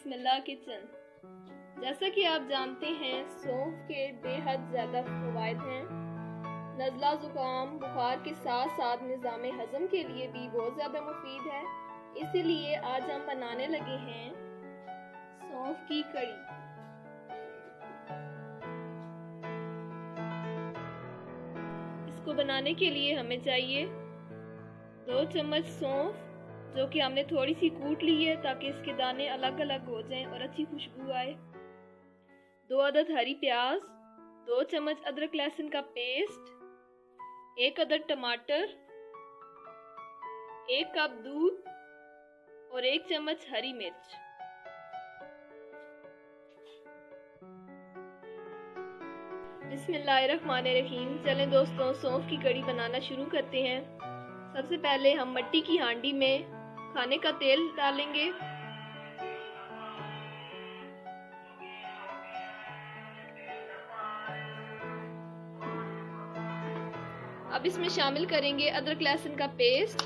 बिस्मिल्लाह kitchen. जैसा कि आप जानते हैं, सौंफ के बेहद ज़्यादा फ़वाइद हैं। नज़ला ज़ुकाम बुखार के साथ साथ निज़ाम हज़म के लिए भी बहुत ज़्यादा मुफीद है। इसीलिए आज हम बनाने लगे हैं सौंफ की कड़ी। इसको बनाने के लिए हमें चाहिए 2 चम्मच सौंफ, जो कि हमने थोड़ी सी कूट ली है ताकि इसके दाने अलग अलग हो जाएं और अच्छी खुशबू आए। 2 अदद हरी प्याज, 2 चम्मच अदरक लहसुन का पेस्ट, 1 अदद टमाटर, 1 कप दूध और 1 चम्मच हरी मिर्च। बिस्मिल्लाहिर्रहमानिर्रहीम। चलें दोस्तों, सौंफ की कड़ी बनाना शुरू करते हैं। सबसे पहले हम मिट्टी की हांडी में खाने का तेल डालेंगे। अब इसमें शामिल करेंगे अदरक लहसुन का पेस्ट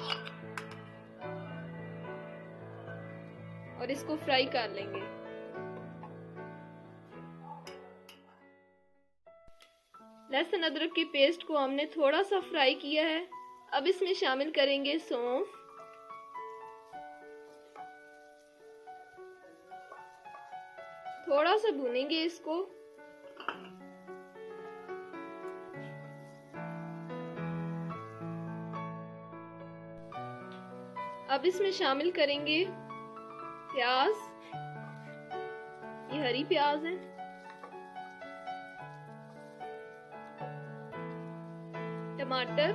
और इसको फ्राई कर लेंगे। लहसुन अदरक के पेस्ट को हमने थोड़ा सा फ्राई किया है। अब इसमें शामिल करेंगे सौंफ, थोड़ा सा भूनेंगे इसको। अब इसमें शामिल करेंगे प्याज, ये हरी प्याज है, टमाटर,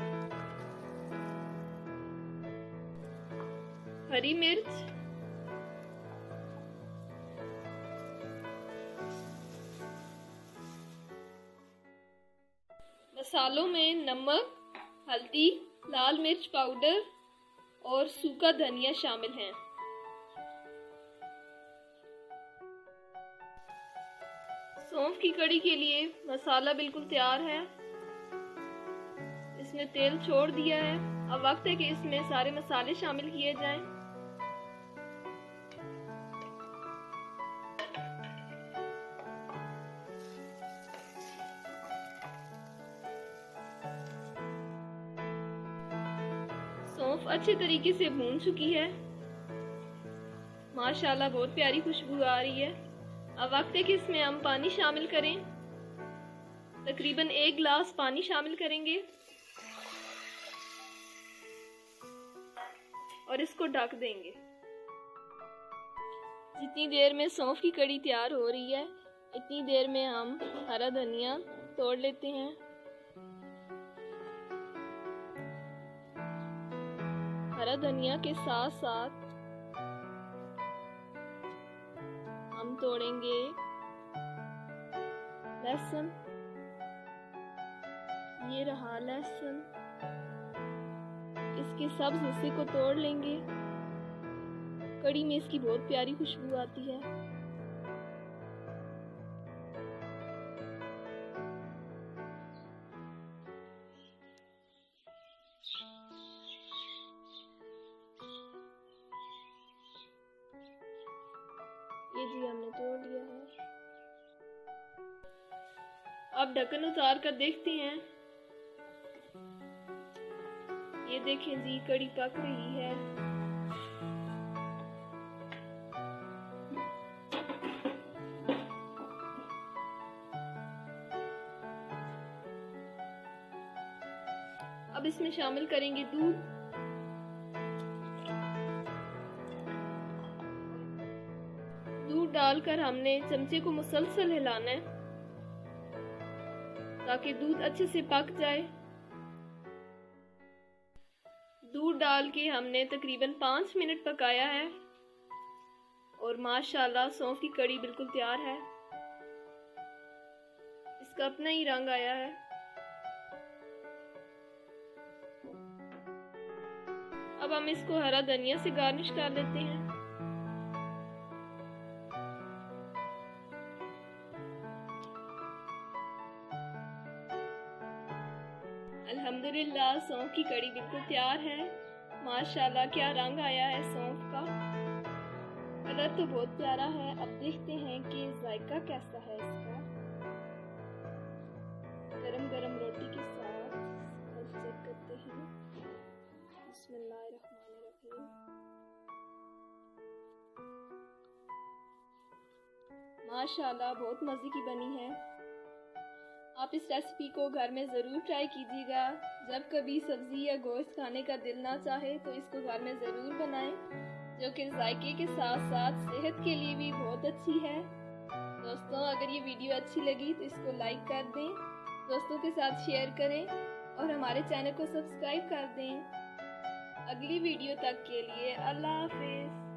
हरी मिर्च, मसालों में नमक, हल्दी, लाल मिर्च पाउडर और सूखा धनिया शामिल हैं। सौंफ की कड़ी के लिए मसाला बिल्कुल तैयार है। इसमें तेल छोड़ दिया है। अब वक्त है कि इसमें सारे मसाले शामिल किए जाएं। सौंफ अच्छे तरीके से भून चुकी है। माशाल्लाह बहुत प्यारी खुशबू आ रही है। अब वक्त है कि इसमें हम पानी शामिल करें। तकरीबन 1 गिलास पानी शामिल करेंगे और इसको ढक देंगे। जितनी देर में सौंफ की कड़ी तैयार हो रही है, इतनी देर में हम हरा धनिया तोड़ लेते हैं। हरा धनिया के साथ साथ हम तोड़ेंगे लहसुन। ये रहा लहसुन, इसके सब्ज हिस्से को तोड़ लेंगे। कड़ी में इसकी बहुत प्यारी खुशबू आती है। ये जी हमने तोड़ लिया है। अब ढक्कन उतार कर देखते हैं। ये देखें जी, कड़ी पक रही है। अब इसमें शामिल करेंगे दूध। दूध डालकर हमने चमचे को मुसलसल हिलाना है ताकि दूध अच्छे से पक जाए। दूध डाल के हमने तकरीबन 5 मिनट पकाया है और माशाल्लाह सौंफ की कड़ी बिल्कुल तैयार है। इसका अपना ही रंग आया है। अब हम इसको हरा धनिया से गार्निश कर लेते हैं। अल्हम्दुलिल्लाह सौंफ की कड़ी बिल्कुल तैयार है। माशाल्लाह क्या रंग आया है सौंफ का। कलर तो बहुत प्यारा है। अब देखते हैं कि जायका कैसा है इसका। गरम गरम रोटी के साथ चेक करते हैं। बिस्मिल्लाहिर्रहमानिर्रहीम। माशाल्लाह बहुत मज़े की बनी है। आप इस रेसिपी को घर में ज़रूर ट्राई कीजिएगा। जब कभी सब्ज़ी या गोश्त खाने का दिल ना चाहे तो इसको घर में ज़रूर बनाएं, जो कि जायके के साथ साथ सेहत के लिए भी बहुत अच्छी है। दोस्तों, अगर ये वीडियो अच्छी लगी तो इसको लाइक कर दें, दोस्तों के साथ शेयर करें और हमारे चैनल को सब्सक्राइब कर दें। अगली वीडियो तक के लिए अल्लाह हाफिज़।